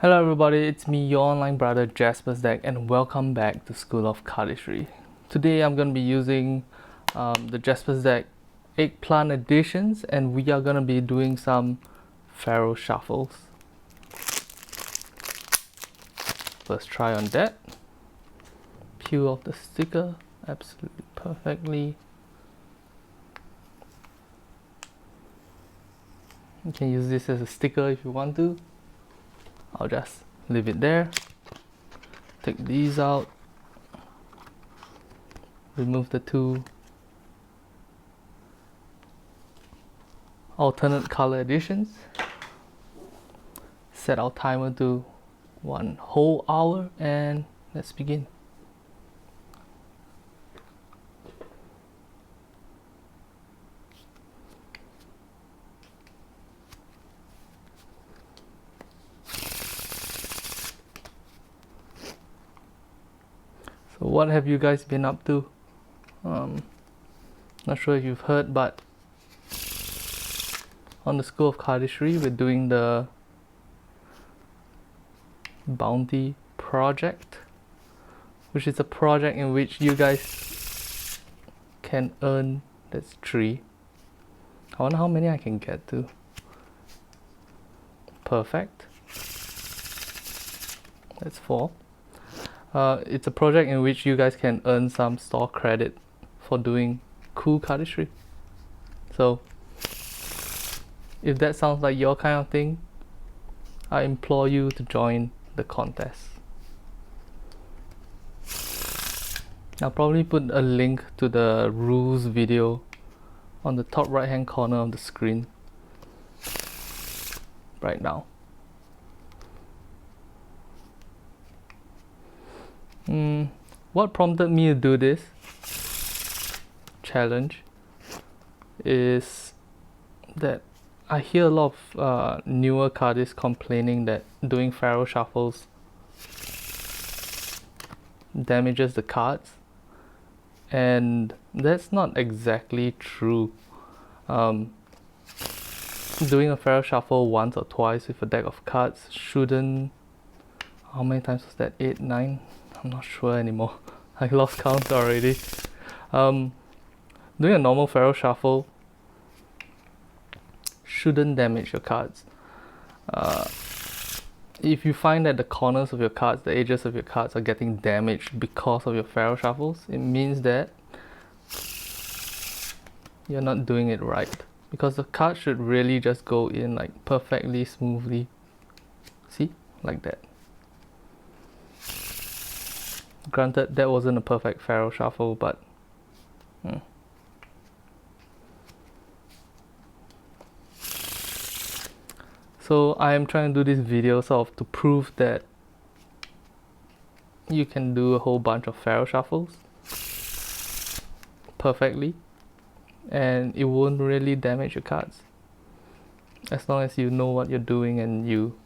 Hello everybody, it's me, your online brother Jaspas Deck, and welcome back to School of Cardistry. Today I'm going to be using the Jaspas Deck Eggplant editions, and we are going to be doing some Faro Shuffles. First try on that. Peel off the sticker absolutely perfectly. You can use this as a sticker if you want to. I'll just leave it there. Take these out. Remove the two alternate color editions. Set our timer to 1 whole hour and let's begin. So what have you guys been up to? Not sure if you've heard, but on the School of Cardistry we're doing the Bounty project, which is a project in which you guys can earn, that's 3. I wonder how many I can get to. Perfect. That's 4. It's a project in which you guys can earn some store credit for doing cool cardistry. So if that sounds like your kind of thing, I implore you to join the contest. I'll probably put a link to the rules video on the top right hand corner of the screen right now. What prompted me to do this challenge is that I hear a lot of newer cardists complaining that doing Faro Shuffles damages the cards, and that's not exactly true. Doing a Faro Shuffle once or twice with a deck of cards shouldn't... How many times was that? 8, 9? I'm not sure anymore. I lost count already. Doing a normal Faro Shuffle shouldn't damage your cards. If you find that the corners of your cards, the edges of your cards are getting damaged because of your Faro Shuffles, it means that you're not doing it right. Because the card should really just go in like perfectly smoothly. See? Like that. Granted, that wasn't a perfect Faro Shuffle, but So I am trying to do this video sort of to prove that you can do a whole bunch of Faro Shuffles perfectly and it won't really damage your cards, as long as you know what you're doing and you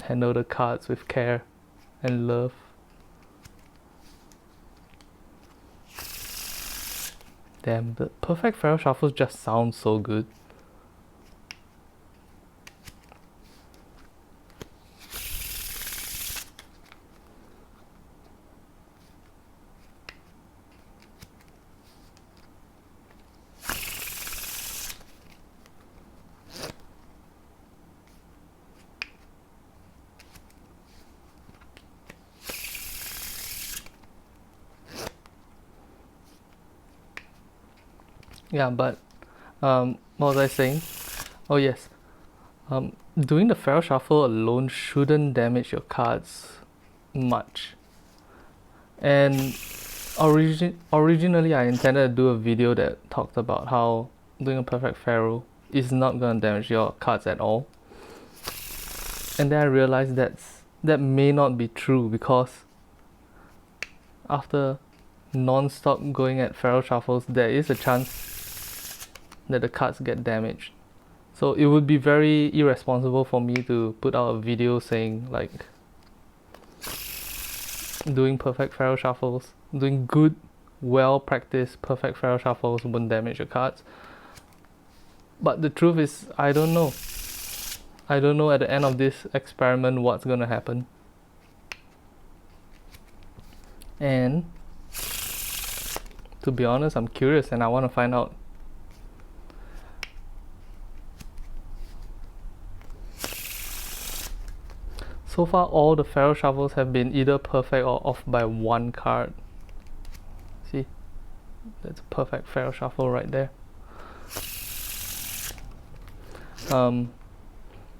handle the cards with care and love. Damn, the perfect Faro Shuffles just sound so good. Yeah, but what was I saying? Oh yes, doing the Faro Shuffle alone shouldn't damage your cards much. And originally I intended to do a video that talked about how doing a perfect Faro is not going to damage your cards at all. And then I realized that may not be true, because after non-stop going at Faro Shuffles, there is a chance that the cards get damaged. So it would be very irresponsible for me to put out a video saying like doing perfect Faro Shuffles, doing good, well practiced perfect Faro Shuffles won't damage your cards. But the truth is, I don't know. I don't know at the end of this experiment what's gonna happen. And to be honest, I'm curious and I want to find out. So far, all the Faro Shuffles have been either perfect or off by one card. See? That's a perfect Faro Shuffle right there.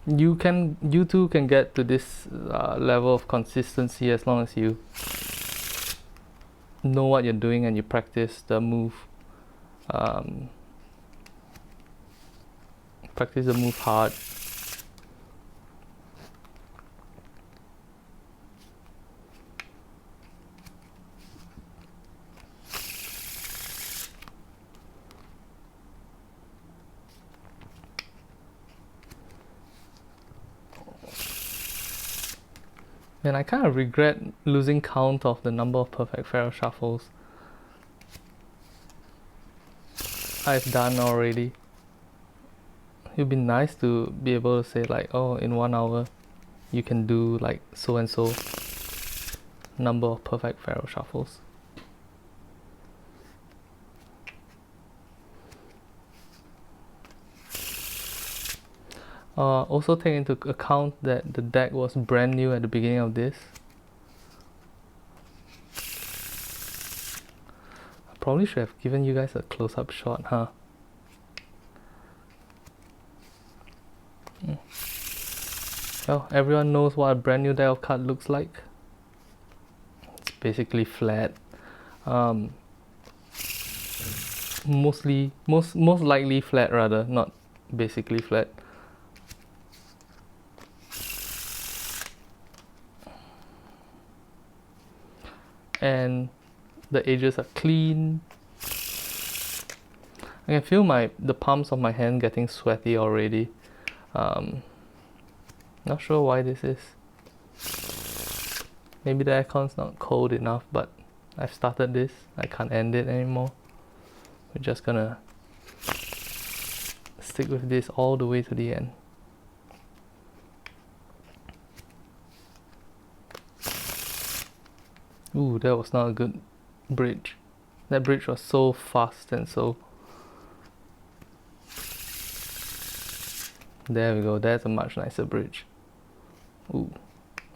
You too can get to this level of consistency as long as you know what you're doing and you practice the move. Practice the move hard. And I kind of regret losing count of the number of perfect Faro Shuffles I've done already. It'd be nice to be able to say like, oh, in 1 hour you can do like so and so number of perfect Faro Shuffles. Also take into account that the deck was brand new at the beginning of this. I probably should have given you guys a close-up shot, huh? Well, everyone knows what a brand new deck of cards looks like. It's basically flat. Most likely flat rather, not basically flat. And the edges are clean. I can feel the palms of my hand getting sweaty already. Not sure why this is. Maybe the aircon's not cold enough, but I've started this. I can't end it anymore. We're just gonna stick with this all the way to the end. Ooh, that was not a good bridge. That bridge was so fast and so... There we go, that's a much nicer bridge. Ooh,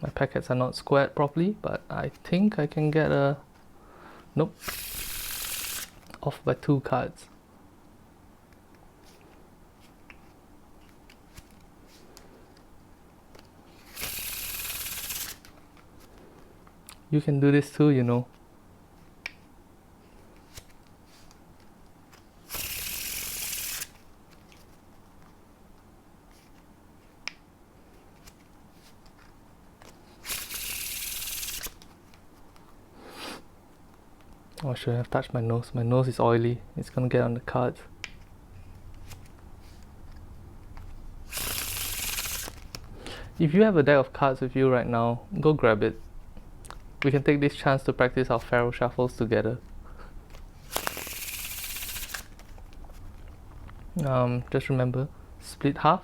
my packets are not squared properly, but I think I can get a... Nope. Off by 2 cards. You can do this too, you know. Oh, I should have touched my nose. My nose is oily. It's gonna get on the cards. If you have a deck of cards with you right now, go grab it. We can take this chance to practice our Faro Shuffles together. Just remember, split half,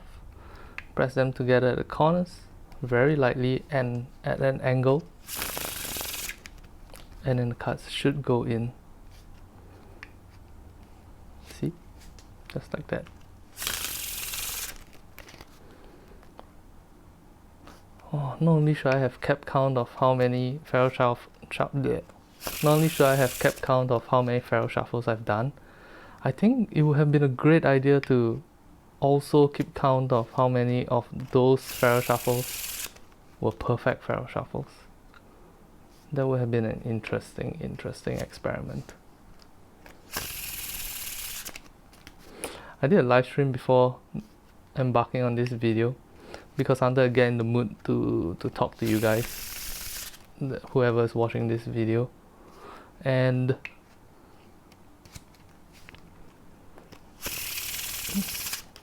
press them together at the corners, very lightly and at an angle, and then the cards should go in. See? Just like that. Oh, not only should I have kept count of how many Faro Shuffles I've done, I think it would have been a great idea to also keep count of how many of those Faro Shuffles were perfect Faro Shuffles. That would have been an interesting experiment. I did a live stream before embarking on this video because I wanted to get in the mood to talk to you guys, whoever is watching this video. And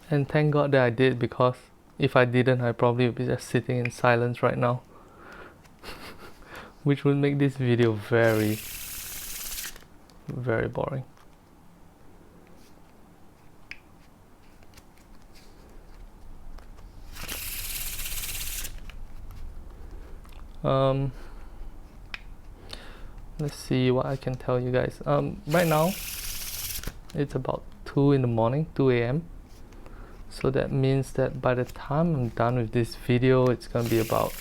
thank God that I did, because if I didn't, I probably would be just sitting in silence right now. Which would make this video very, very boring. Um, let's see what I can tell you guys. Right now, it's about 2 in the morning, 2 a.m. So that means that by the time I'm done with this video, it's gonna be about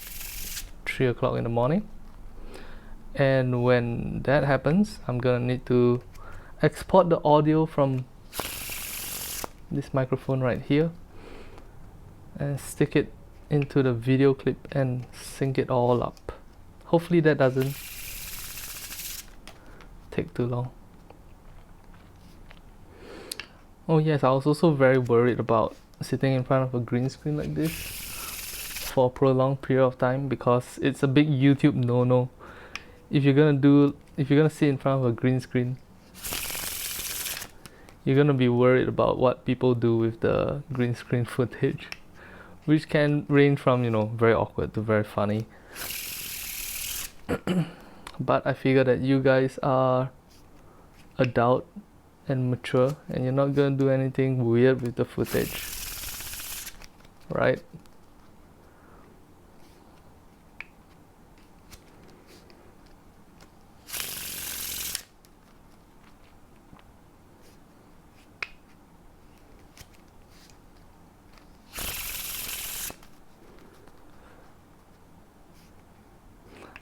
3 o'clock in the morning. And when that happens, I'm gonna need to export the audio from this microphone right here and stick it into the video clip and sync it all up. Hopefully that doesn't take too long. Oh yes, I was also very worried about sitting in front of a green screen like this for a prolonged period of time, because it's a big YouTube no-no. If you're gonna sit in front of a green screen, you're gonna be worried about what people do with the green screen footage, which can range from, you know, very awkward to very funny. But I figure that you guys are adult and mature, and you're not gonna do anything weird with the footage, right?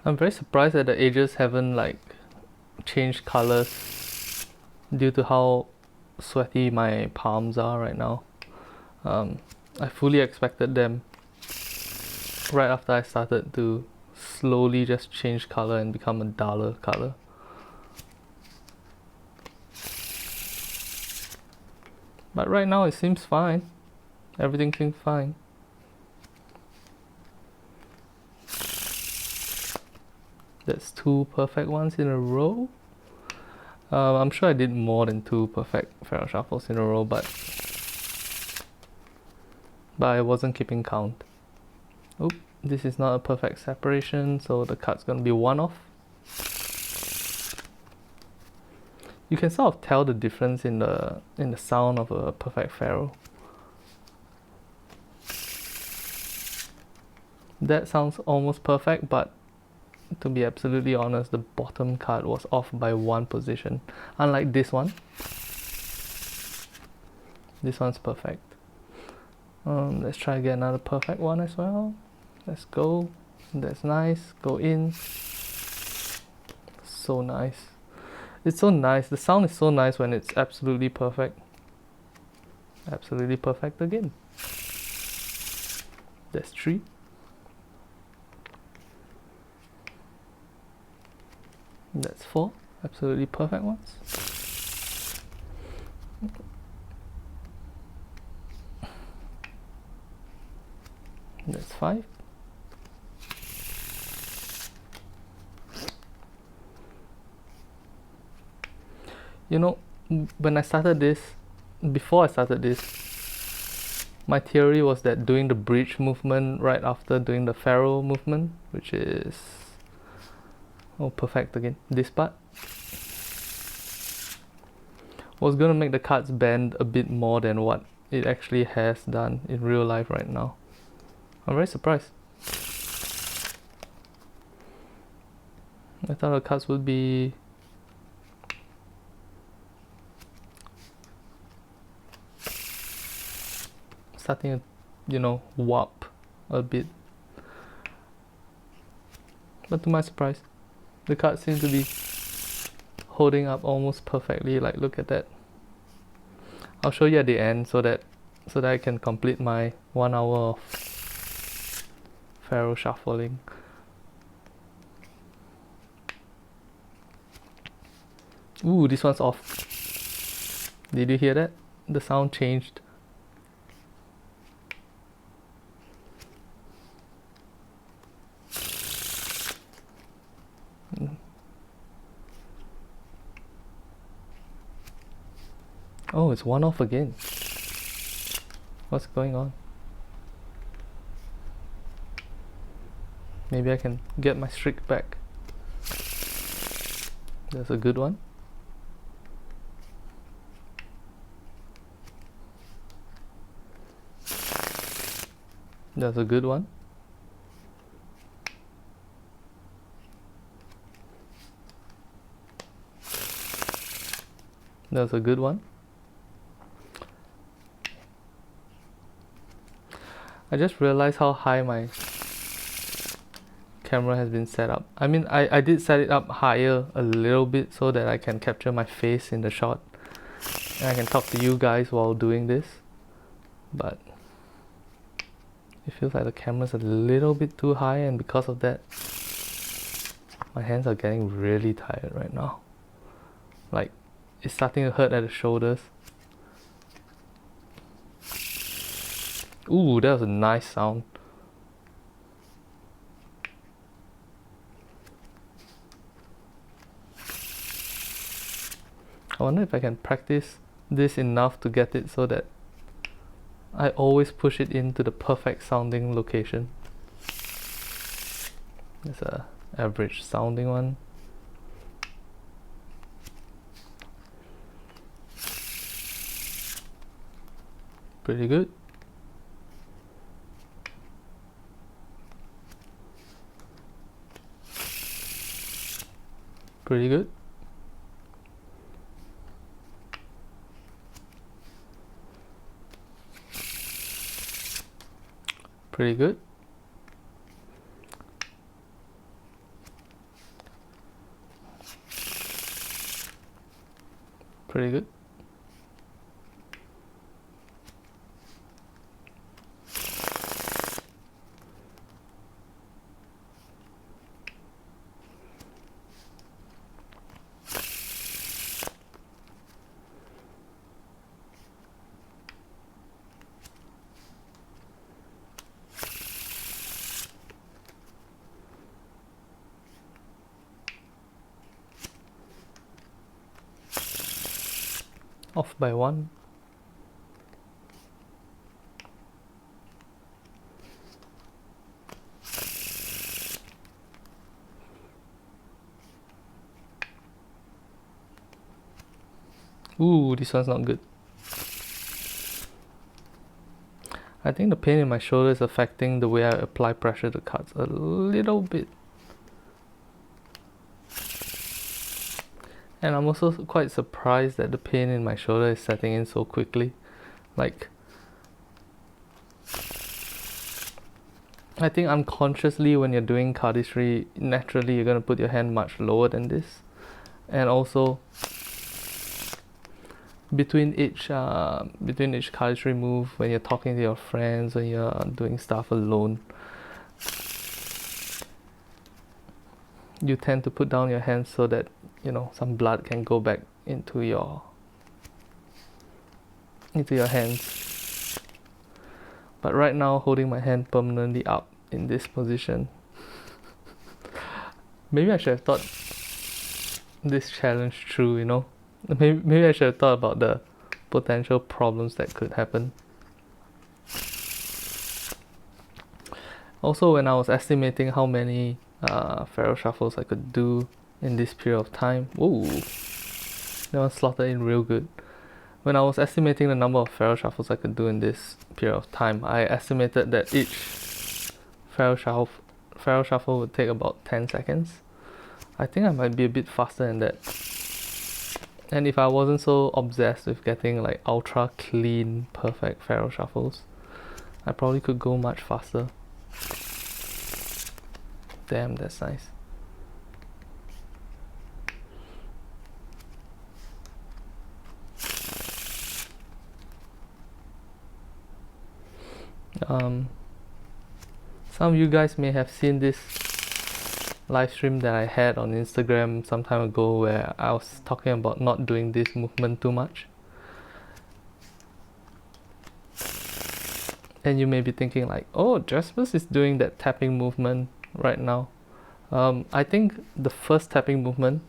I'm very surprised that the edges haven't like changed colors due to how sweaty my palms are right now. I fully expected them right after I started to slowly just change color and become a duller color. But right now it seems fine. Everything seems fine. That's 2 perfect ones in a row. I'm sure I did more than 2 perfect Faro Shuffles in a row, but I wasn't keeping count. Oop, this is not a perfect separation, so the card's gonna be 1 off. You can sort of tell the difference in the sound of a perfect Faro. That sounds almost perfect, but to be absolutely honest, the bottom card was off by 1 position. Unlike this one. This one's perfect. Let's try to get another perfect one as well. Let's go. That's nice. Go in. So nice. It's so nice. The sound is so nice when it's absolutely perfect. Absolutely perfect again. That's 3. That's 4. Absolutely perfect ones. That's 5. You know, when I started this, before I started this, my theory was that doing the bridge movement right after doing the Faro movement, which is, oh, perfect again, this part, was gonna make the cards bend a bit more than what it actually has done in real life right now. I'm very surprised. I thought the cards would be starting to, you know, warp a bit. But to my surprise, the cards seem to be holding up almost perfectly. Like, look at that. I'll show you at the end so that I can complete my 1 hour of Faro shuffling. Ooh, this one's off. Did you hear that? The sound changed. Oh, it's 1 off again. What's going on? Maybe I can get my streak back. That's a good one. That's a good one. That was a good one. I just realized how high my camera has been set up. I mean, I did set it up higher a little bit so that I can capture my face in the shot and I can talk to you guys while doing this, but it feels like the camera's a little bit too high, and because of that my hands are getting really tired right now. Like, it's starting to hurt at the shoulders. Ooh, that was a nice sound. I wonder if I can practice this enough to get it so that I always push it into the perfect sounding location. It's a average sounding one. Pretty good. Pretty good. Pretty good. Pretty good. Off by one. Ooh, this one's not good. I think the pain in my shoulder is affecting the way I apply pressure to cards a little bit. And I'm also quite surprised that the pain in my shoulder is setting in so quickly. Like, I think unconsciously when you're doing cardistry, naturally you're going to put your hand much lower than this. And also, between each cardistry move, when you're talking to your friends, when you're doing stuff alone, you tend to put down your hands so that, you know, some blood can go back into your hands. But right now, holding my hand permanently up in this position, maybe I should have thought this challenge through, you know. Maybe I should have thought about the potential problems that could happen. Also, when I was estimating how many Faro Shuffles I could do in this period of time, ooh, that one slotted in real good. When I was estimating the number of Faro Shuffles I could do in this period of time, I estimated that each Faro Shuffle would take about 10 seconds. I think I might be a bit faster than that. And if I wasn't so obsessed with getting like ultra clean, perfect Faro Shuffles, I probably could go much faster. Damn, that's nice. Some of you guys may have seen this live stream that I had on Instagram some time ago where I was talking about not doing this movement too much. And you may be thinking like, oh, Jaspas is doing that tapping movement right now. I think the first tapping movement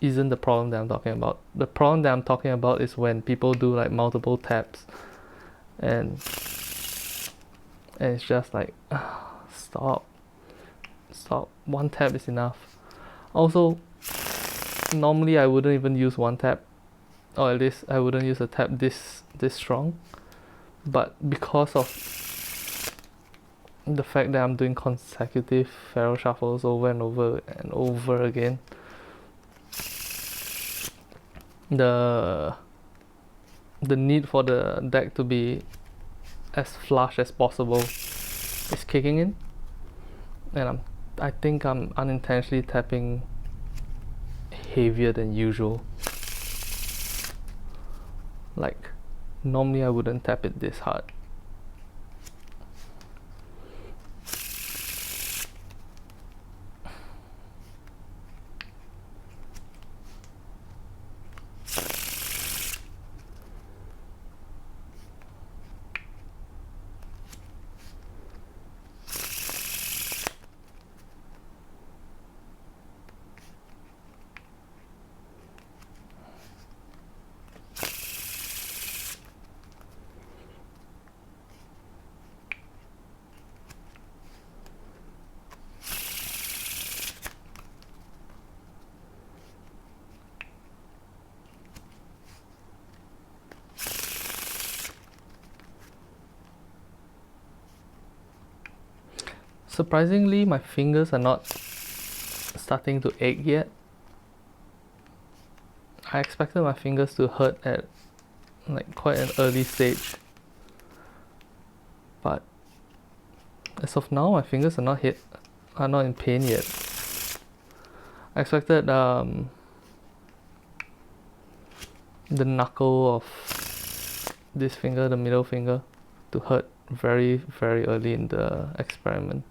isn't the problem that I'm talking about. The problem that I'm talking about is when people do like multiple taps and it's just like, stop, one tap is enough. Also, normally I wouldn't even use one tap, or at least I wouldn't use a tap this strong, but because of the fact that I'm doing consecutive Faro Shuffles over and over and over again, the need for the deck to be as flush as possible is kicking in, and I think I'm unintentionally tapping heavier than usual. Like, normally I wouldn't tap it this hard. Surprisingly, my fingers are not starting to ache yet. I expected my fingers to hurt at like quite an early stage, but as of now, my fingers are not in pain yet. I expected the knuckle of this finger, the middle finger, to hurt very, very early in the experiment.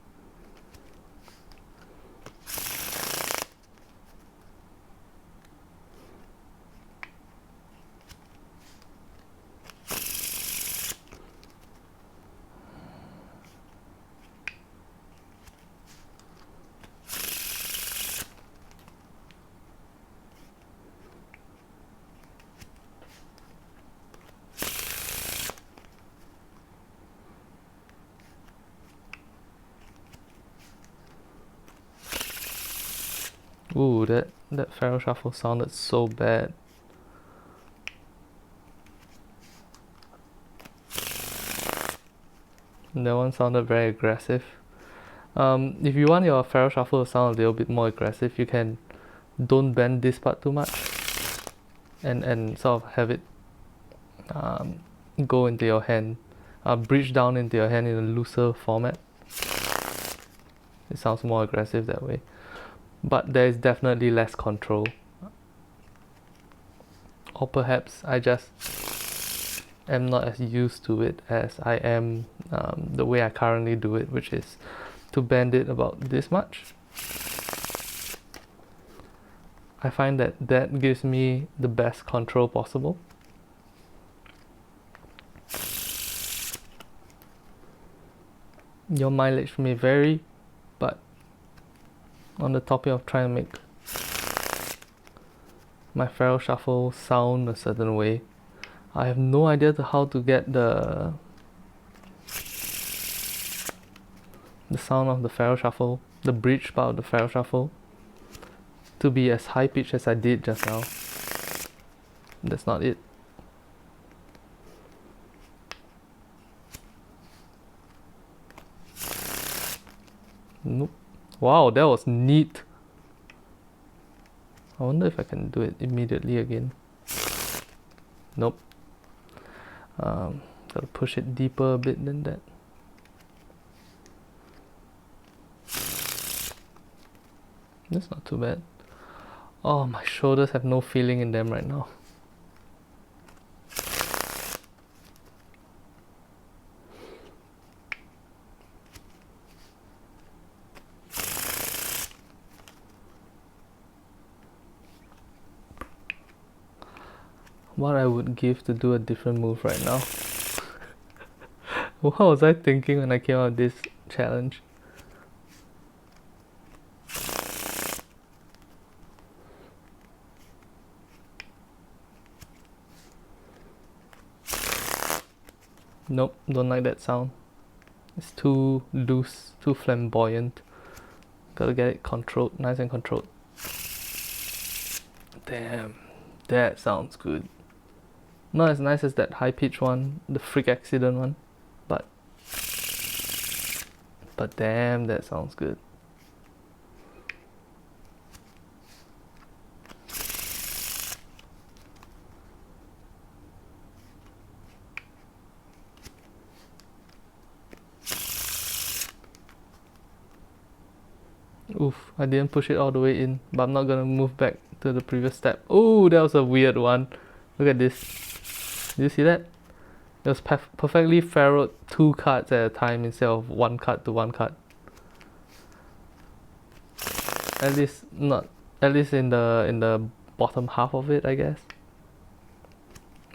Ooh, that Faro Shuffle sounded so bad. That one sounded very aggressive. If you want your Faro Shuffle to sound a little bit more aggressive, you can don't bend this part too much, and sort of have it go into your hand, breach down into your hand in a looser format. It sounds more aggressive that way, but there is definitely less control. Or perhaps I just am not as used to it as I am the way I currently do it, which is to bend it about this much. I find that gives me the best control possible. Your mileage may vary, but on the topic of trying to make my Faro Shuffle sound a certain way, I have no idea how to get the sound of the Faro Shuffle, the bridge part of the Faro Shuffle, to be as high pitched as I did just now. That's not it. Nope. Wow, that was neat. I wonder if I can do it immediately again. Nope. Gotta push it deeper a bit than that. That's not too bad. Oh, my shoulders have no feeling in them right now. What I would give to do a different move right now. What was I thinking when I came out with this challenge? Nope, don't like that sound. It's too loose, too flamboyant. Gotta get it controlled, nice and controlled. Damn, that sounds good. Not as nice as that high pitch one, the freak accident one, but damn, that sounds good. Oof, I didn't push it all the way in, but I'm not gonna move back to the previous step. Oh, that was a weird one. Look at this. Did you see that? It was perfectly Faroed 2 cards at a time instead of 1 card to 1 card. At least in the bottom half of it, I guess.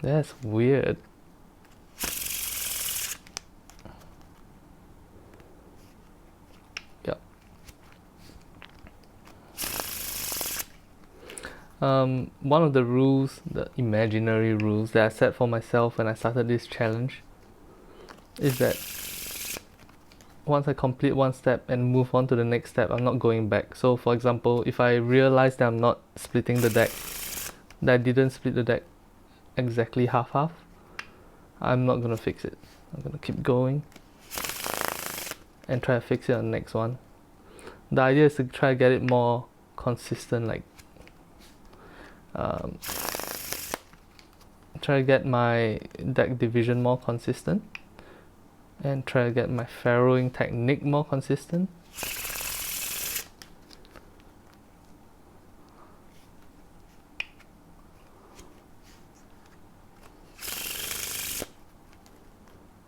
That's weird. Yeah. One of the rules, the imaginary rules that I set for myself when I started this challenge is that once I complete one step and move on to the next step, I'm not going back. So for example, if I realize that I'm not splitting the deck, that I didn't split the deck exactly half, I'm not gonna fix it. I'm gonna keep going and try to fix it on the next one. The idea is to try to get it more consistent, like try to get my deck division more consistent and try to get my farrowing technique more consistent.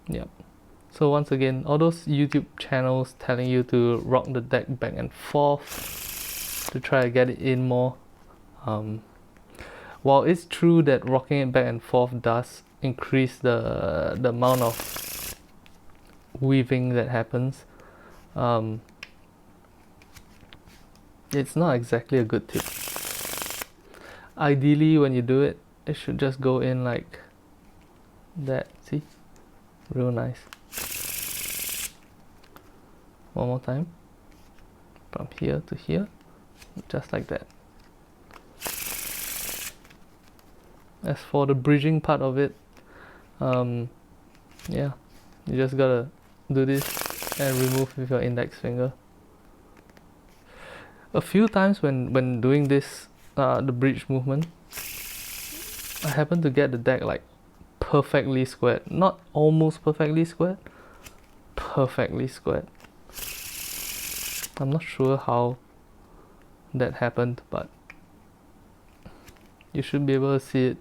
Yep. So once again, all those YouTube channels telling you to rock the deck back and forth to try to get it in more, while it's true that rocking it back and forth does increase the amount of weaving that happens, it's not exactly a good tip. Ideally, when you do it, it should just go in like that. See? Real nice. One more time. From here to here. Just like that. As for the bridging part of it, yeah, you just gotta do this and remove with your index finger. A few times when doing this, the bridge movement, I happen to get the deck like perfectly squared. Not almost perfectly squared, perfectly squared. I'm not sure how that happened, but you should be able to see it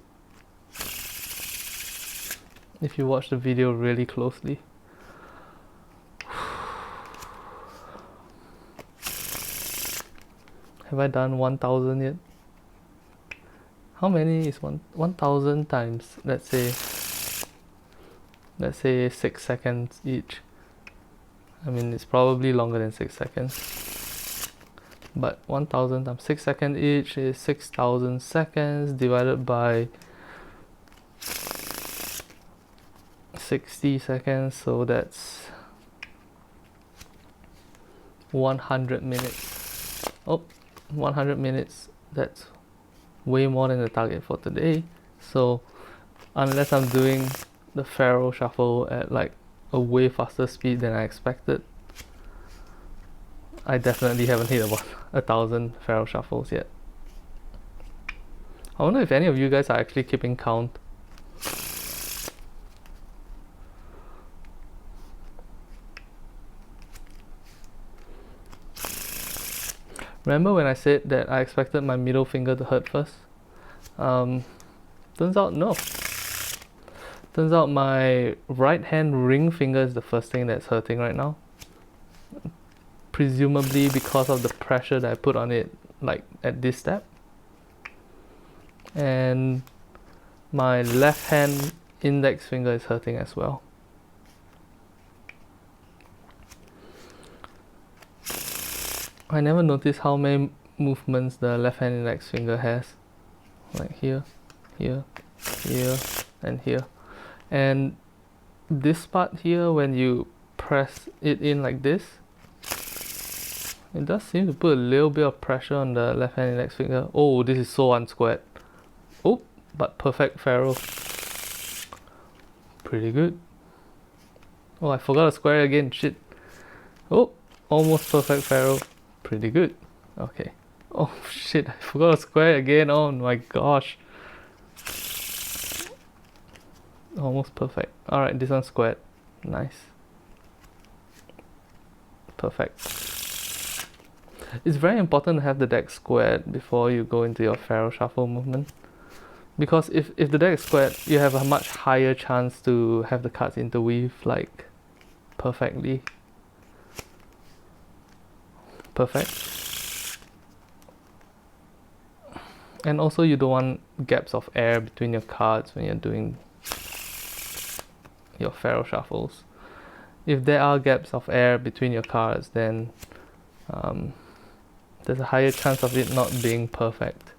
if you watch the video really closely. Have I done 1000 yet? How many is 1000 times, let's say 6 seconds each? I mean, it's probably longer than 6 seconds. But 1000 times 6 seconds each is 6000 seconds divided by 60 seconds, so that's 100 minutes. Oh, 100 minutes, that's way more than the target for today. So unless I'm doing the Faro Shuffle at like a way faster speed than I expected, I definitely haven't hit about 1000 Faro Shuffles yet. I wonder if any of you guys are actually keeping count. Remember when I said that I expected my middle finger to hurt first? Turns out no. Turns out my right hand ring finger is the first thing that's hurting right now. Presumably because of the pressure that I put on it, like at this step. And my left hand index finger is hurting as well. I never noticed how many movements the left hand index finger has. Like here, here, here, and here. And this part here, when you press it in like this, it does seem to put a little bit of pressure on the left hand index finger. Oh, this is so unsquared. Oh, but perfect Faro. Pretty good. Oh, I forgot to square it again, shit. Oh, almost perfect Faro. Pretty good. Okay. Oh shit, I forgot to square it again. Oh my gosh. Almost perfect. Alright, this one's squared. Nice. Perfect. It's very important to have the deck squared before you go into your Faro Shuffle movement. Because if the deck is squared, you have a much higher chance to have the cards interweave like perfectly. Perfect. And also you don't want gaps of air between your cards when you're doing your Faro Shuffles. If there are gaps of air between your cards, then there's a higher chance of it not being perfect.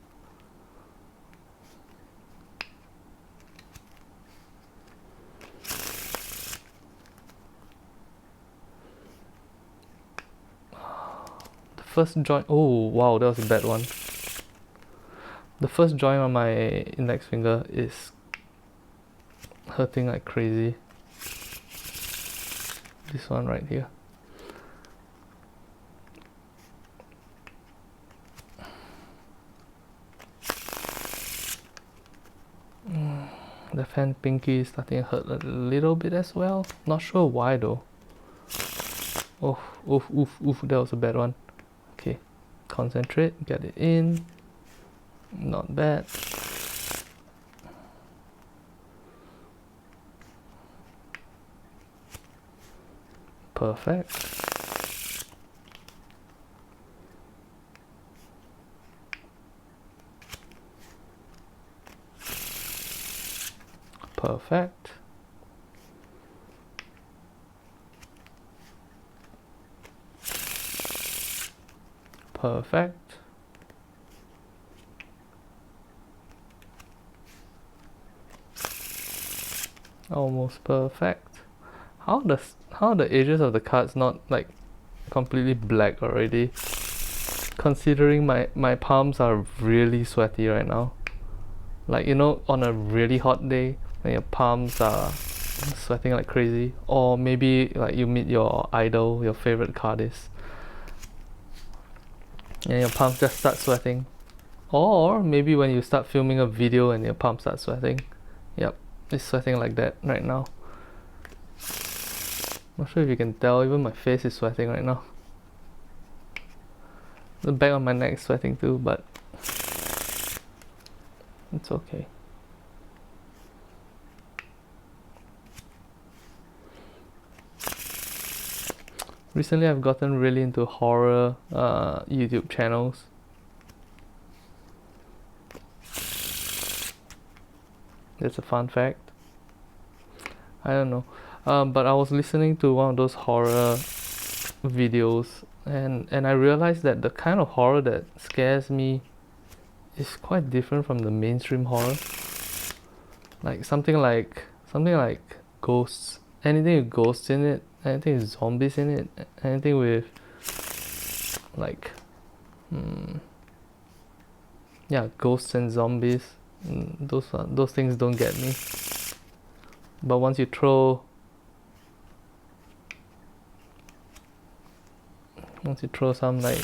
The first joint, oh wow, that was a bad one. The first joint on my index finger is hurting like crazy. This one right here. The fan pinky is starting to hurt a little bit as well. Not sure why though. Oh, oof, oof, oof, that was a bad one. Okay, concentrate, get it in. Not bad. Perfect. Perfect. Perfect. Almost perfect. How the edges of the cards not like completely black already? Considering my palms are really sweaty right now. Like, you know, on a really hot day when your palms are sweating like crazy, or maybe like you meet your idol, your favorite cardist, and your palms just start sweating. Or maybe when you start filming a video and your palms start sweating. Yep, it's sweating like that right now. Not sure if you can tell, even my face is sweating right now. The back of my neck is sweating too, but it's okay. Recently I've gotten really into horror YouTube channels. That's a fun fact. I don't know. But I was listening to one of those horror videos and I realized that the kind of horror that scares me is quite different from the mainstream horror. Like something like ghosts. Anything with ghosts in it, anything with zombies in it, anything with like yeah, ghosts and zombies. Those things don't get me. But once you throw some like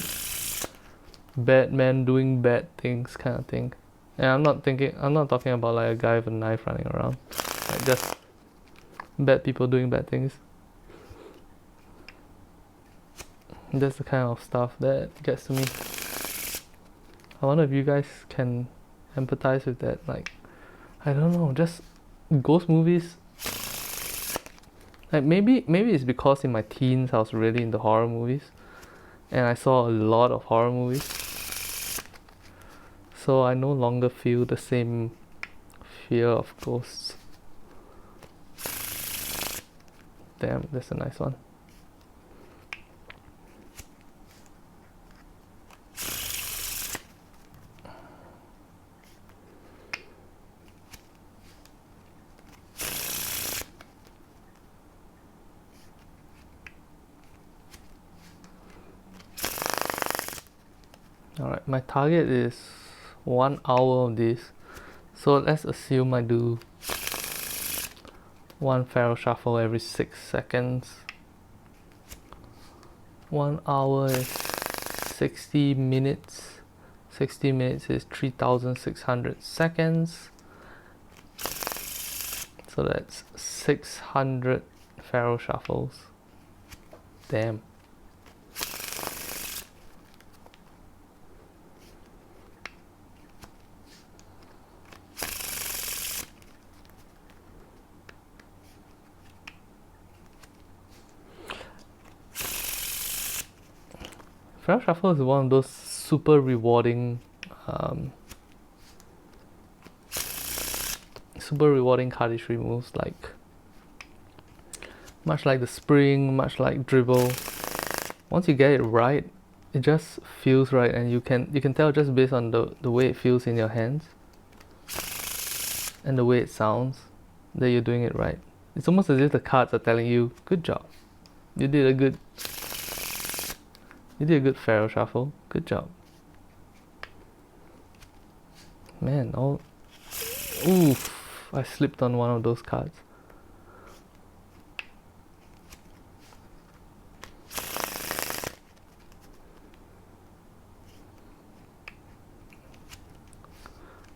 Batman doing bad things kind of thing. And I'm not talking about like a guy with a knife running around. Like just bad people doing bad things. That's the kind of stuff that gets to me. I wonder if you guys can empathize with that. Like, I don't know, just ghost movies. Like maybe it's because in my teens I was really into horror movies and I saw a lot of horror movies. So I no longer feel the same fear of ghosts. Damn, that's a nice one. Alright, my target is 1 hour of this. So let's assume I do one Faro Shuffle every 6 seconds. 1 hour is 60 minutes. 60 minutes is 3,600 seconds. So that's 600 Faro Shuffles. Damn. Faro Shuffle is one of those super rewarding cardistry moves, like much like the spring, much like dribble. Once you get it right, it just feels right, and you can tell just based on the way it feels in your hands and the way it sounds that you're doing it right. It's almost as if the cards are telling you, good job. You did a good Faro Shuffle. Good job. Man, oof, I slipped on one of those cards.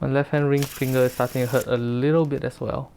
My left hand ring finger is starting to hurt a little bit as well.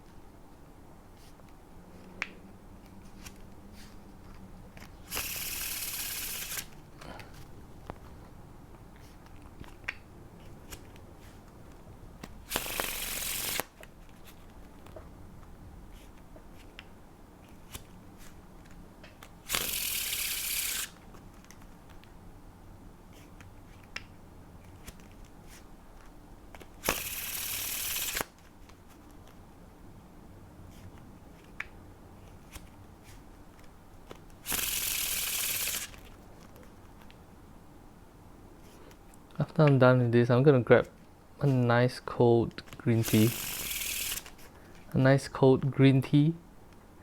After I'm done with this, I'm gonna grab a nice cold green tea.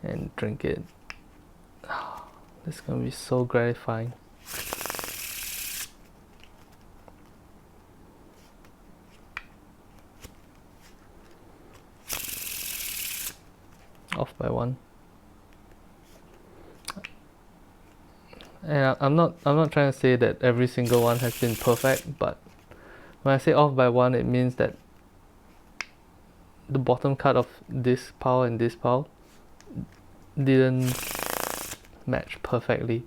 And drink it. This is gonna be so gratifying. Off by one. And I'm not trying to say that every single one has been perfect, but when I say off by one, it means that the bottom card of this pile and this pile didn't match perfectly.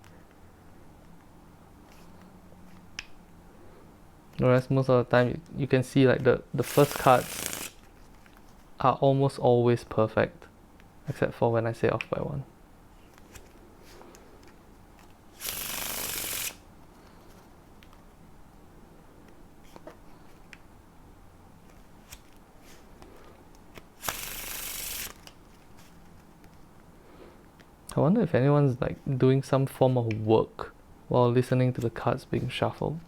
Whereas most of the time you can see like the first cards are almost always perfect, except for when I say off by one. I wonder if anyone's like doing some form of work while listening to the cards being shuffled.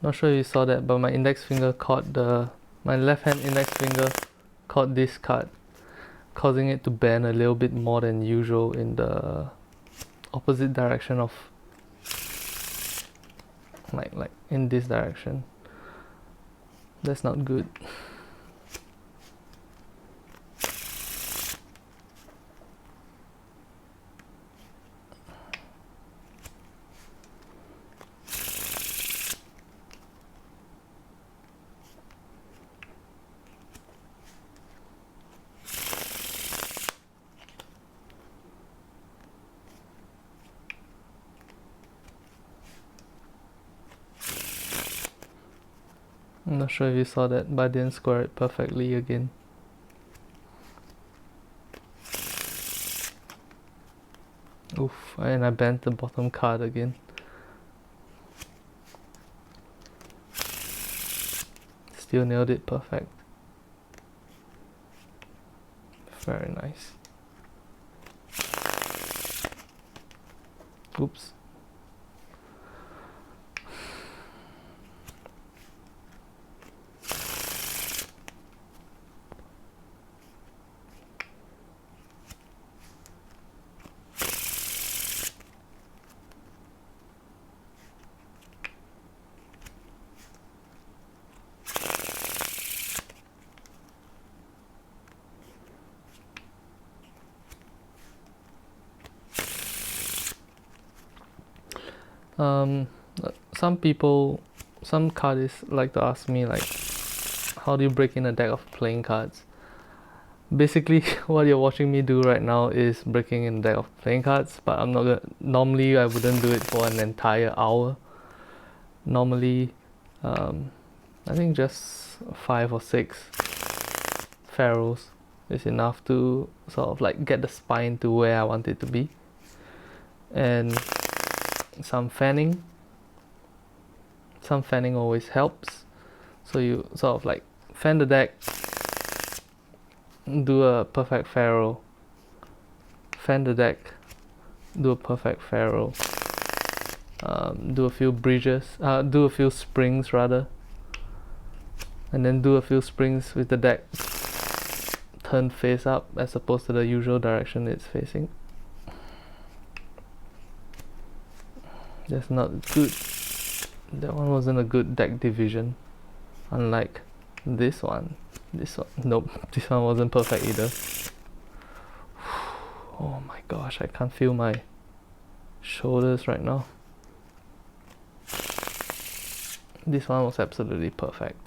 Not sure if you saw that, but my left hand index finger caught this card, causing it to bend a little bit more than usual in the opposite direction of, like in this direction. That's not good. I'm not sure if you saw that, but I didn't square it perfectly again. Oof, and I bent the bottom card again. Still nailed it perfect. Very nice. Oops. Some people some cardists like to ask me like, how do you break in a deck of playing cards? Basically, what you're watching me do right now is breaking in a deck of playing cards, but I'm not gonna. Normally, I wouldn't do it for an entire hour. Normally, I think just 5 or 6 Pharos is enough to sort of like get the spine to where I want it to be, and some fanning. Some fanning always helps. So you sort of like fan the deck, do a perfect Pharaoh, fan the deck, do a perfect Pharaoh, do a few bridges, do a few springs rather, and then do a few springs with the deck turned face up as opposed to the usual direction it's facing. That's not good. That one wasn't a good deck division, unlike this one. Nope, this one wasn't perfect either. Oh my gosh, I can't feel my shoulders right now. This one was absolutely perfect.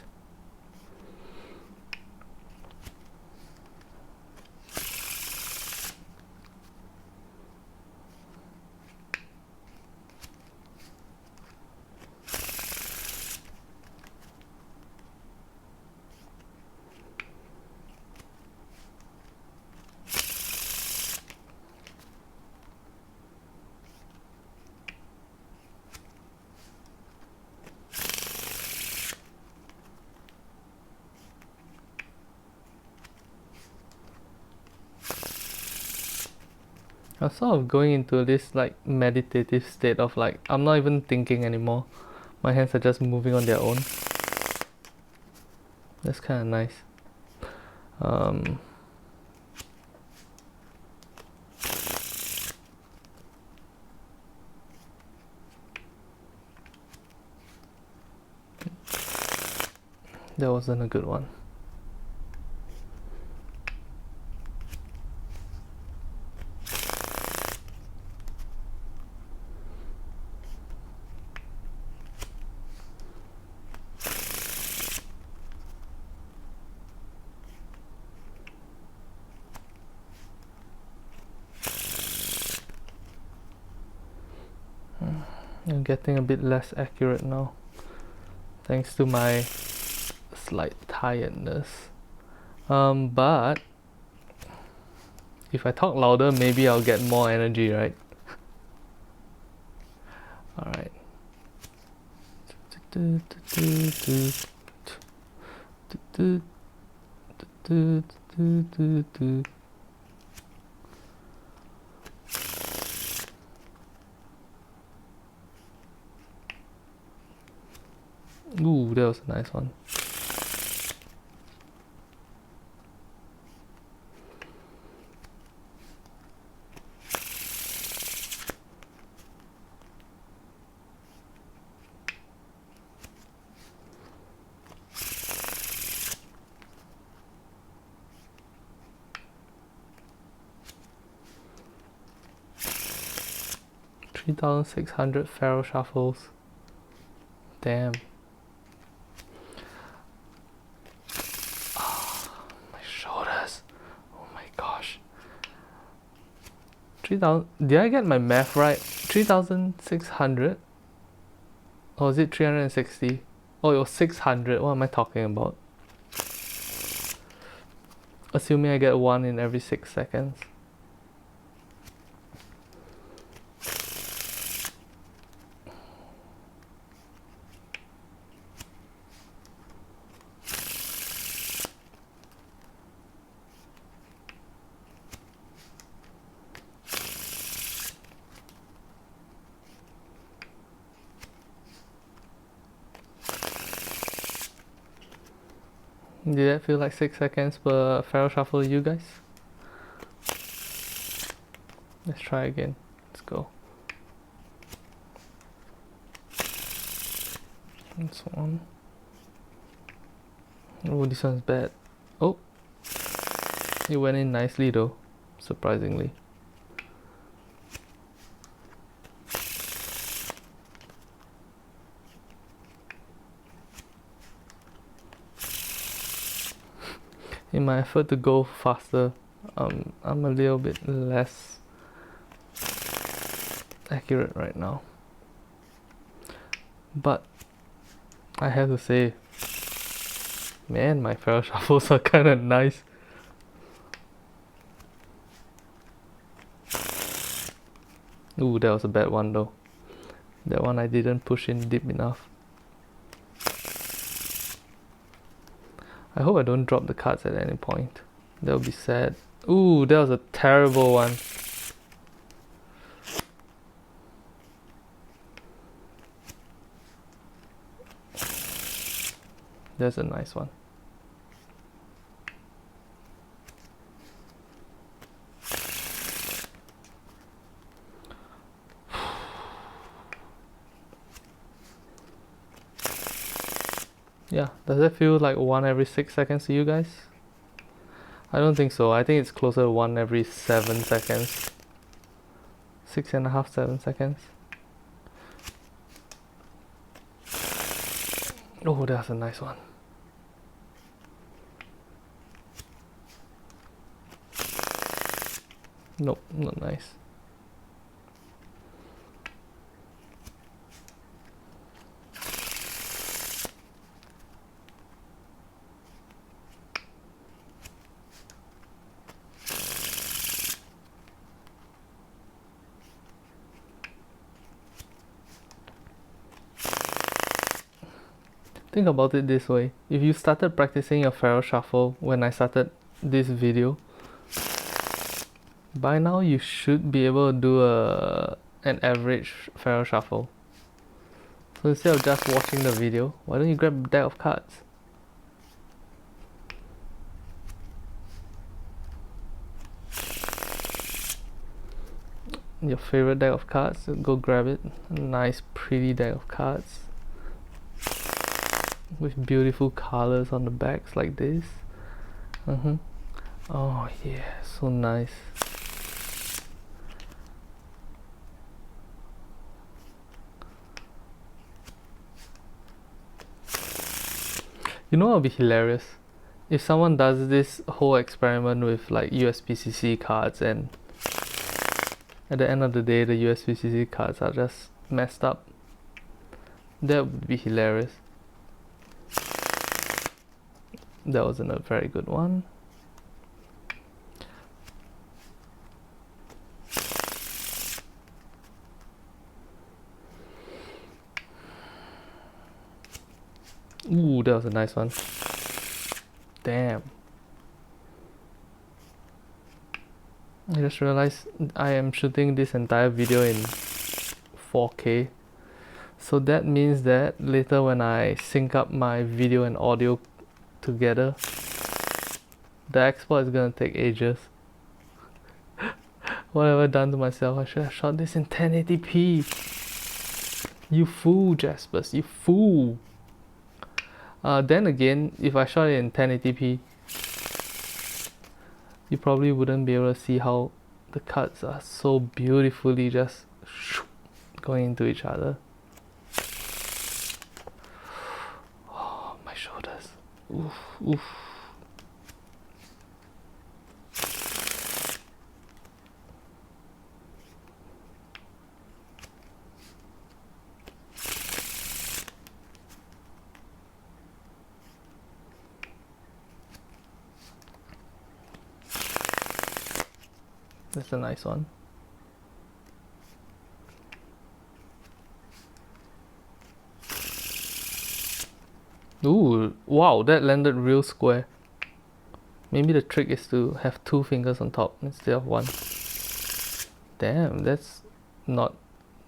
I'm sort of going into this like meditative state of like, I'm not even thinking anymore. My hands are just moving on their own. That's kind of nice. That wasn't a good one. I'm getting a bit less accurate now, thanks to my slight tiredness. But if I talk louder, maybe I'll get more energy, right? Alright. Ooh, that was a nice one. $3,600 Faro Shuffles. Damn. My shoulders. Oh my gosh. 3,000. Did I get my math right? 3,600? Or is it 360? Oh, it was 600. What am I talking about? Assuming I get one in every 6 seconds. Did that feel like 6 seconds per Faro Shuffle, you guys? Let's try again. Let's go. This one. Oh, this one's bad. Oh! It went in nicely though, surprisingly. in my effort to go faster, I'm a little bit less accurate right now. But I have to say, man, my Faro Shuffles are kind of nice. Ooh, that was a bad one though. That one I didn't push in deep enough. I hope I don't drop the cards at any point. That would be sad. Ooh, that was a terrible one. That's a nice one. Yeah, does that feel like 1 every 6 seconds to you guys? I don't think so. I think it's closer to 1 every 7 seconds. 6.5, 7 seconds. Oh, that's a nice one. Nope, not nice. Think about it this way. If you started practicing your Faro Shuffle when I started this video, by now you should be able to do an average Faro Shuffle. So instead of just watching the video, why don't you grab a deck of cards? Your favorite deck of cards, go grab it. A nice pretty deck of cards with beautiful colors on the backs like this. Oh yeah, so nice. You know what would be hilarious? If someone does this whole experiment with like USPCC cards and at the end of the day the USPCC cards are just messed up. That would be hilarious. That wasn't a very good one. Ooh, that was a nice one. Damn. I just realized I am shooting this entire video in 4K. So that means that later when I sync up my video and audio together, the export is gonna take ages. What have I done to myself? I should have shot this in 1080p. You fool, Jaspas, you fool. Then again, if I shot it in 1080p, you probably wouldn't be able to see how the cards are so beautifully just going into each other. Oh, my shoulders. Oof, oof. That's a nice one. Ooh, wow, that landed real square. Maybe the trick is to have 2 fingers on top instead of 1. Damn, that's not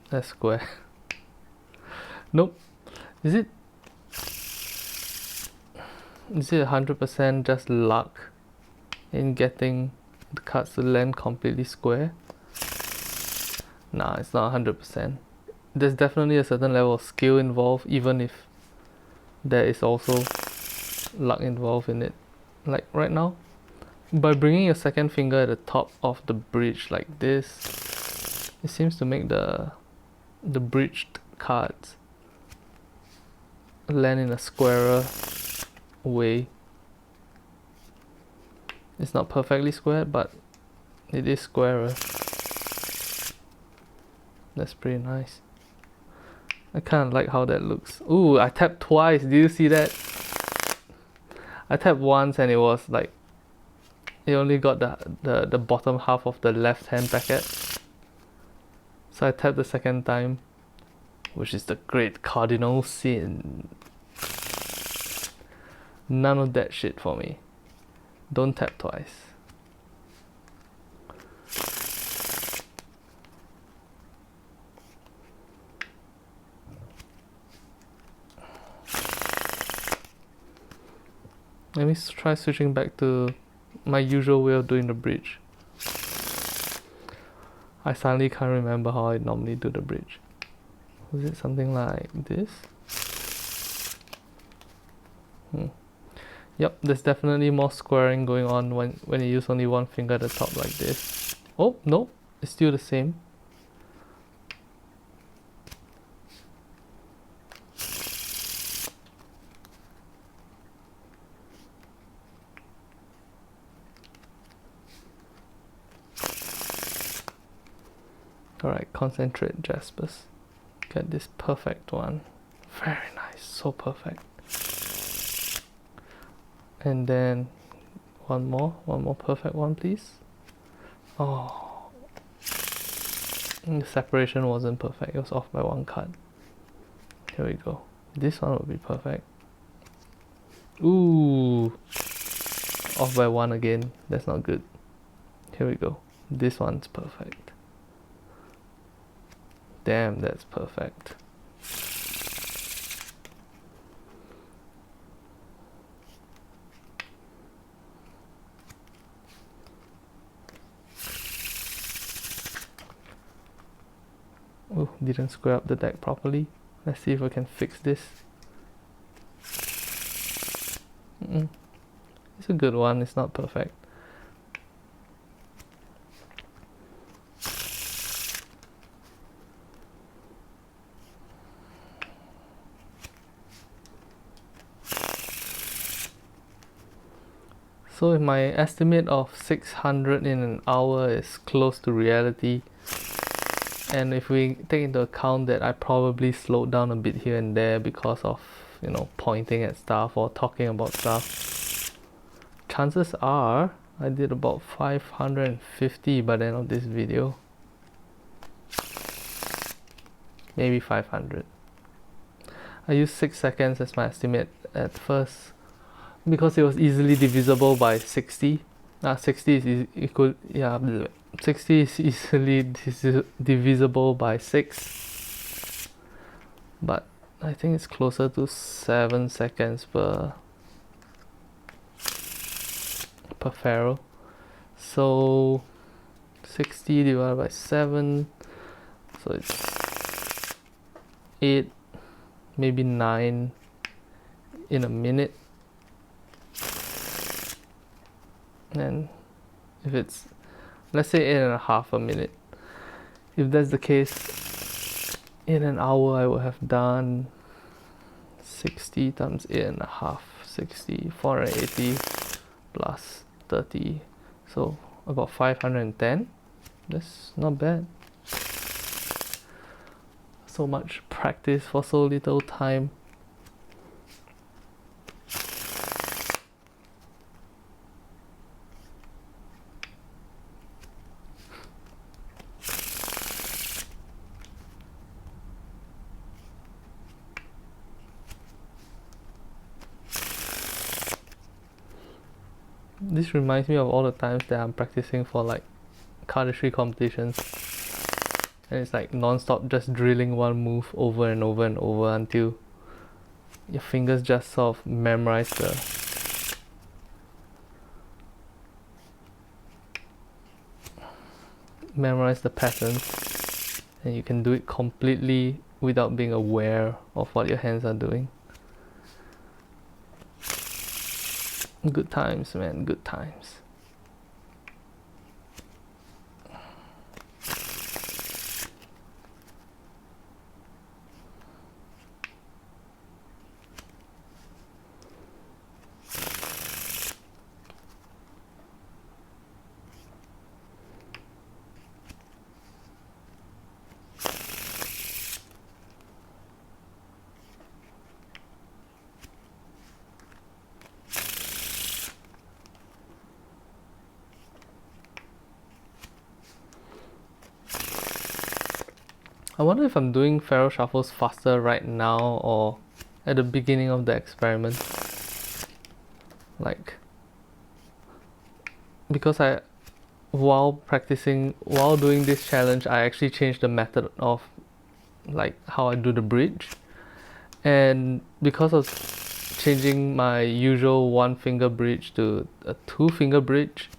that square. Nope. Is it 100% just luck in getting the cards to land completely square? Nah, it's not 100%. There's definitely a certain level of skill involved, even if there is also luck involved in it. Like right now, by bringing your second finger at the top of the bridge like this, it seems to make the bridged cards land in a squarer way. It's not perfectly squared, but it is squarer. That's pretty nice. I kind of like how that looks. Ooh, I tapped twice. Do you see that? I tapped once and it was like, it only got the bottom half of the left hand packet. So I tapped the second time, which is the great cardinal sin. None of that shit for me. Don't tap twice. Let me try switching back to my usual way of doing the bridge. I suddenly can't remember how I normally do the bridge. Was it something like this? Yep, there's definitely more squaring going on when you use only one finger at the top like this. Oh, no, it's still the same. Alright, concentrate, Jaspas. Get this perfect one. Very nice, so perfect. And then one more perfect one, please. Oh, the separation wasn't perfect, it was off by one card. Here we go. This one will be perfect. Ooh, off by one again. That's not good. Here we go. This one's perfect. Damn, that's perfect. Oh, didn't square up the deck properly. Let's see if I can fix this. It's a good one, it's not perfect. So if my estimate of 600 in an hour is close to reality, and if we take into account that I probably slowed down a bit here and there because of, you know, pointing at stuff or talking about stuff, chances are I did about 550 by the end of this video. Maybe 500. I used 6 seconds as my estimate at first because it was easily divisible by 60. 60 is equal, yeah, 60 is easily divisible by 6, but I think it's closer to 7 seconds per Faro. So 60 divided by 7, so it's 8, maybe 9 in a minute. And if it's, let's say 8.5 a minute, if that's the case, in an hour I would have done 60 times 8.5, 60, 480 plus 30, so about 510. That's not bad. So much practice for so little time. This reminds me of all the times that I'm practicing for like cardistry competitions, and it's like non-stop just drilling one move over and over and over until your fingers just sort of memorize the patterns, and you can do it completely without being aware of what your hands are doing. Good times, man, good times. I wonder if I'm doing Faro Shuffles faster right now or at the beginning of the experiment. Like, because while doing this challenge, I actually changed the method of like how I do the bridge. And because of changing my usual 1-finger bridge to a 2-finger bridge,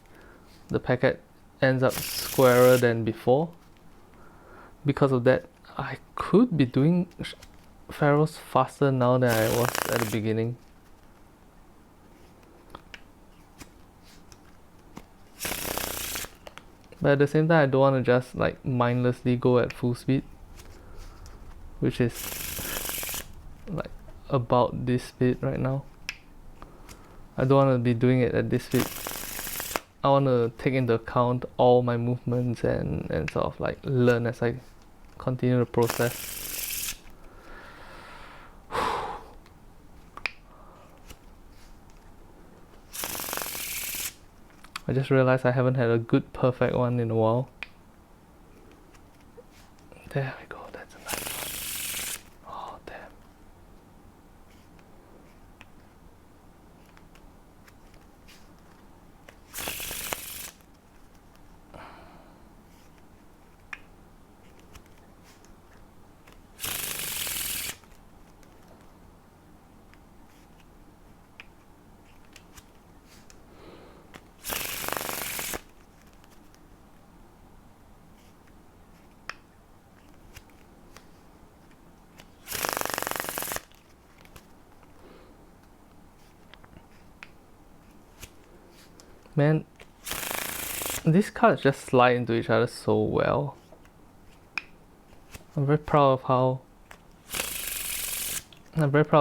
the packet ends up squarer than before. Because of that, I could be doing Faros faster now than I was at the beginning. But at the same time, I don't want to just like mindlessly go at full speed, which is like about this speed right now. I don't want to be doing it at this speed. I want to take into account all my movements and sort of like learn as I continue the process. I just realized I haven't had a good perfect one in a while. There we go, that's a nice one. Oh damn. Man, these cards just slide into each other so well. I'm very proud of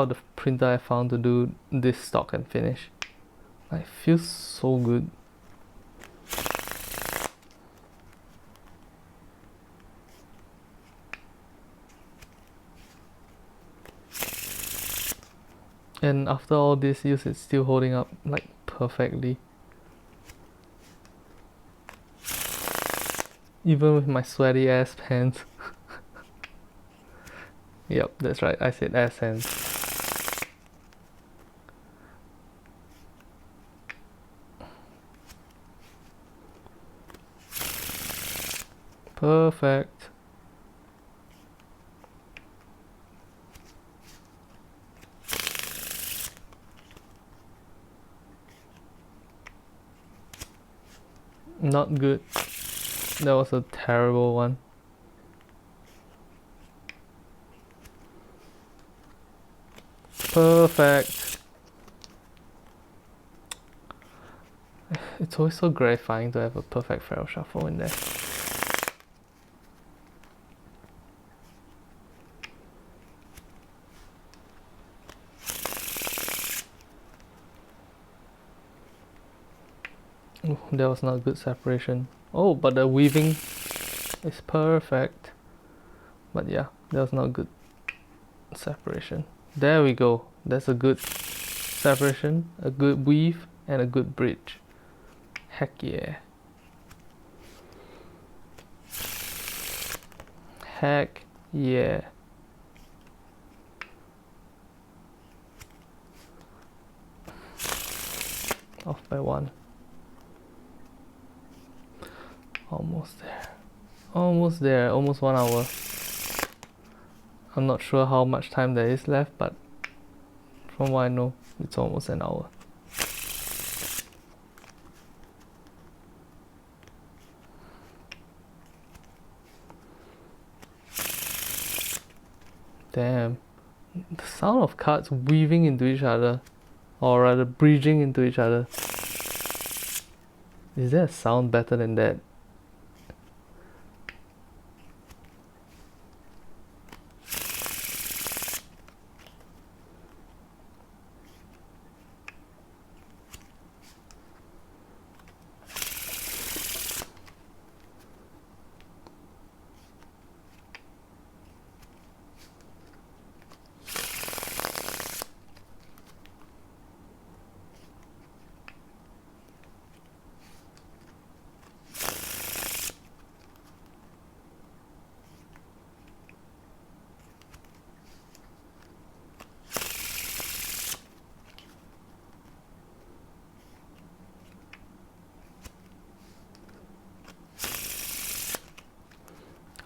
the printer I found to do this stock and finish. It feels so good. And after all this use, it's still holding up like perfectly. Even with my sweaty ass hands. Yep, that's right, I said ass hands. Perfect. Not good. That was a terrible one. Perfect. It's always so gratifying to have a perfect Faro Shuffle in there. Ooh, that was not good separation. Oh, but the weaving is perfect. But yeah, that was not good separation. There we go. That's a good separation, a good weave, and a good bridge. Heck yeah. Heck yeah. Off by 1. Almost there. Almost there. Almost 1 hour. I'm not sure how much time there is left, but from what I know, it's almost an hour. Damn. The sound of cards weaving into each other, or rather bridging into each other. Is there a sound better than that?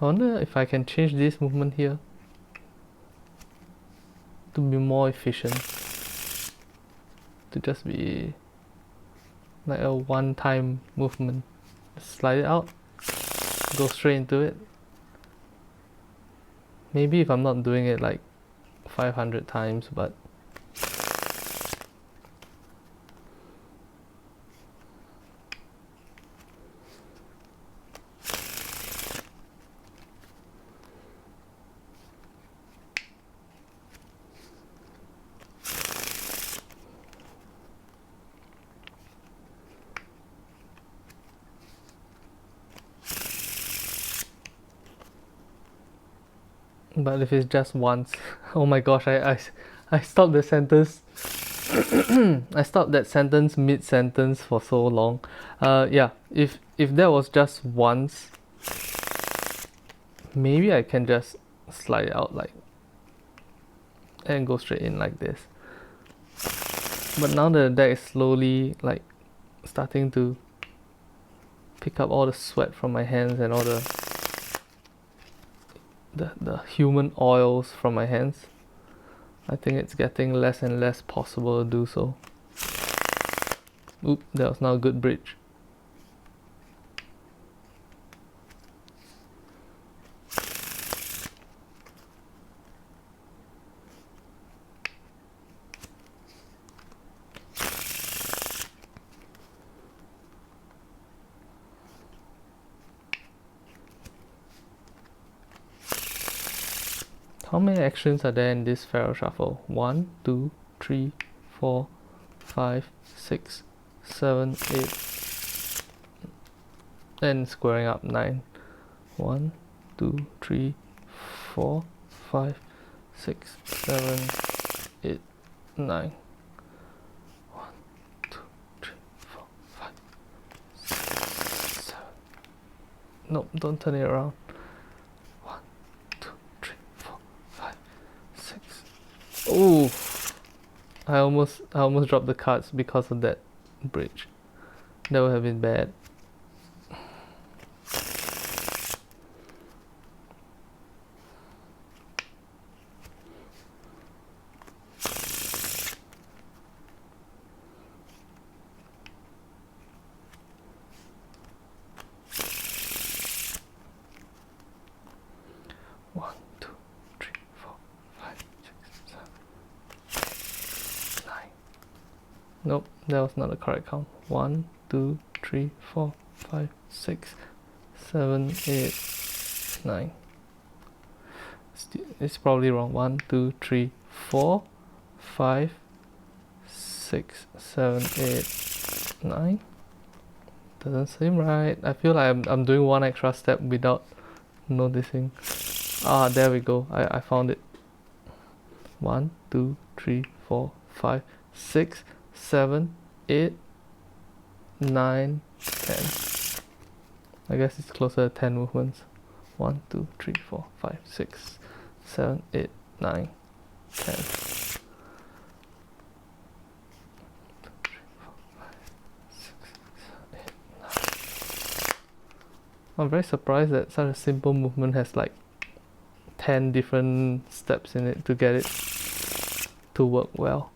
I wonder if I can change this movement here to be more efficient. To just be like a one-time movement. Slide it out, go straight into it. Maybe if I'm not doing it like 500 times, but if it's just once, oh my gosh, I stopped the sentence. I stopped that sentence mid-sentence for so long. Yeah, if that was just once, maybe I can just slide it out like and go straight in like this. But now the deck is slowly like starting to pick up all the sweat from my hands and all the human oils from my hands. I think it's getting less and less possible to do so. Oop, that was not a good bridge. How many actions are there in this Faro Shuffle? 1, 2, 3, 4, 5, 6, 7, 8, and squaring up 9. 1, 2, 3, 4, 5, 6, 7, 8, 9. 1, 2, 3, 4, 5, 6, 7. Nope, don't turn it around. 1, 2, 3, 4, 5, 6. Ooh, I almost dropped the cards because of that bridge. That would have been bad. Nope, that was not the correct count. 1, 2, 3, 4, 5, 6, 7, 8, 9. It's probably wrong. 1, 2, 3, 4, 5, 6, 7, 8, 9. Doesn't seem right. I feel like I'm doing one extra step without noticing. Ah, there we go. I found it. 1, 2, 3, 4, 5, 6, 7, 8, 9, 10. I guess it's closer to 10 movements. 1, 2, 3, 4, 5, 6, 7, 8, 9, 10. 2, 3, 4, 5, 6, 7, 8, 9. I'm very surprised that such a simple movement has like 10 different steps in it to get it to work well.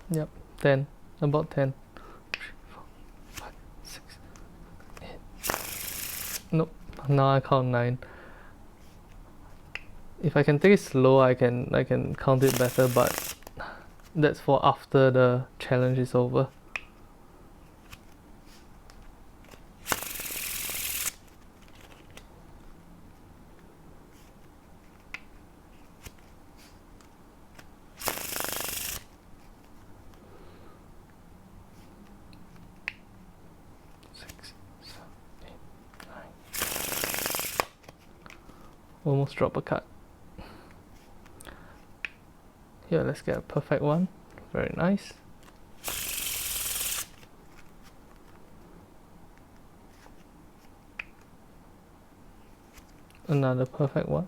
Yep, 10, about 10. 3, 4, 5, 6, 8. Nope, now I count 9. If I can take it slow, I can count it better, but that's for after the challenge is over. Almost drop a card. Here, let's get a perfect one. Very nice. Another perfect one.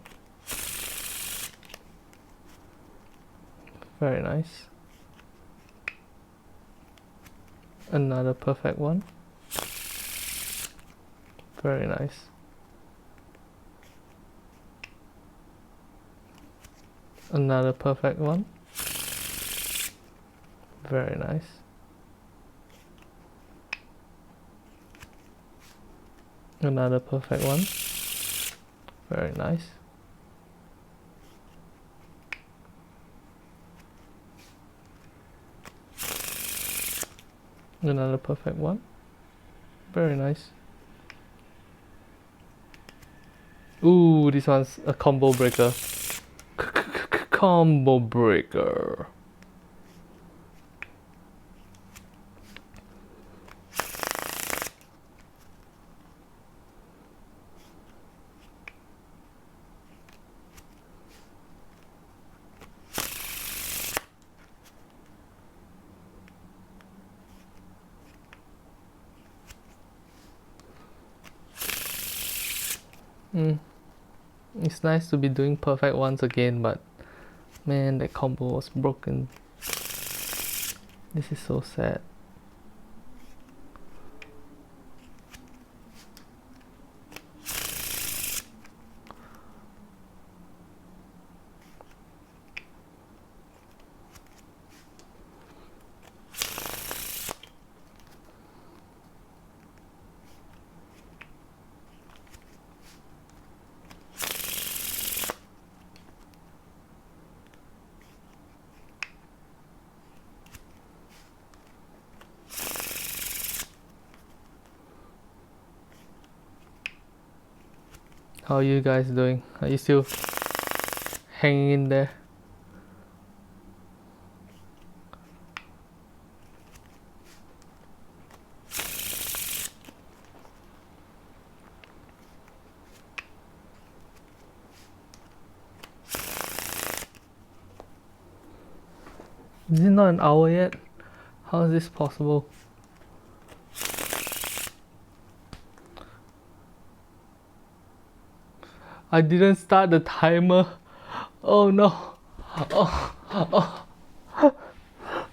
Very nice. Another perfect one. Very nice. Another perfect one. Very nice. Another perfect one. Very nice. Another perfect one. Very nice. Ooh, this one's a combo breaker. Combo breaker. It's nice to be doing perfect ones again, but man, that combo was broken. This is so sad. How are you guys doing? Are you still hanging in there? Is it not an hour yet? How is this possible? I didn't start the timer. Oh no. Oh.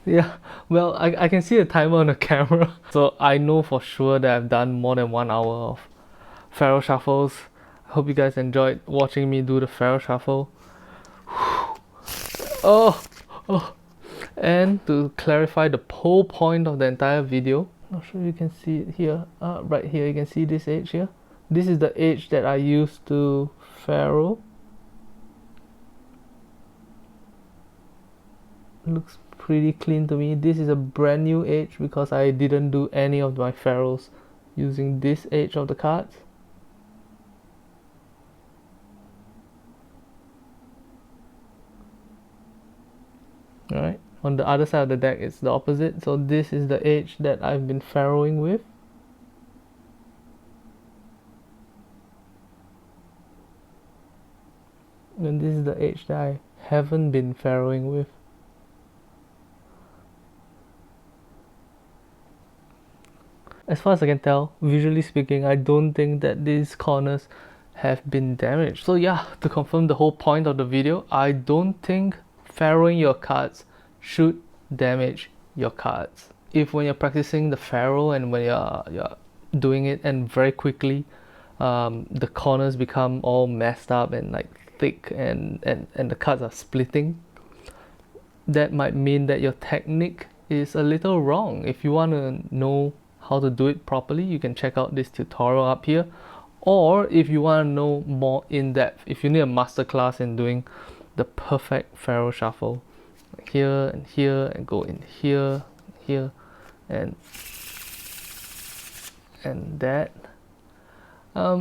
Yeah, well, I can see the timer on the camera. So I know for sure that I've done more than 1 hour of Faro Shuffles. I hope you guys enjoyed watching me do the Faro Shuffle. Oh. And to clarify the whole point of the entire video, not sure you can see it here. Right here, you can see this edge here. This is the edge that I used to Faro. Looks pretty clean to me. This is a brand new edge because I didn't do any of my Faros using this edge of the cards. Alright, on the other side of the deck it's the opposite, so this is the edge that I've been Faroing with. And this is the edge that I haven't been Faroing with. As far as I can tell, visually speaking, I don't think that these corners have been damaged. So yeah, to confirm the whole point of the video, I don't think Faroing your cards should damage your cards. If when you're practicing the Faro and when you're doing it and very quickly the corners become all messed up and like thick and the cards are splitting, that might mean that your technique is a little wrong. If you want to know how to do it properly, you can check out this tutorial up here. Or if you want to know more in depth, if you need a masterclass in doing the perfect Faro Shuffle, here and here, and go in here, here, and that,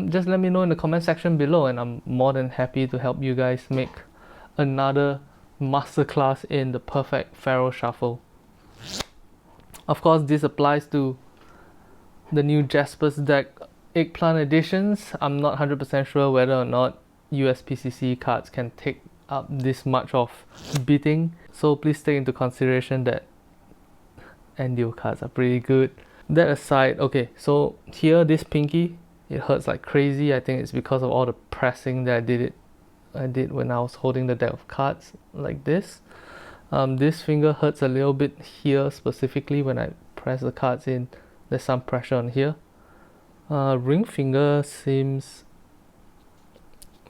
just let me know in the comment section below, and I'm more than happy to help you guys make another masterclass in the perfect Faro Shuffle. Of course, this applies to the new Jaspas Deck Eggplant editions. I'm not 100% sure whether or not USPCC cards can take up this much of beating. So please take into consideration that NDO cards are pretty good. That aside, okay, so here this pinky, it hurts like crazy. I think it's because of all the pressing that I did when I was holding the deck of cards like this. This finger hurts a little bit here specifically when I press the cards in. There's some pressure on here. Ring finger seems,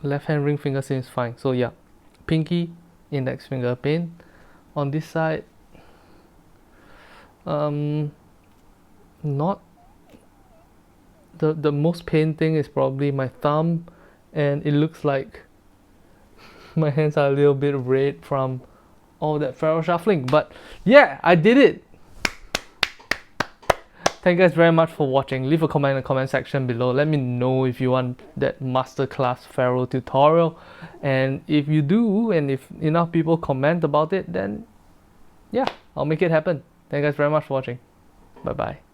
left hand ring finger seems fine. So yeah, pinky, index finger pain. On this side, not the most pain thing is probably my thumb, and it looks like my hands are a little bit red from all that Faro shuffling. But yeah, I did it. Thank you guys very much for watching. Leave a comment in the comment section below. Let me know if you want that masterclass Faro tutorial, and if you do, and if enough people comment about it, then yeah, I'll make it happen. Thank you guys very much for watching. Bye bye.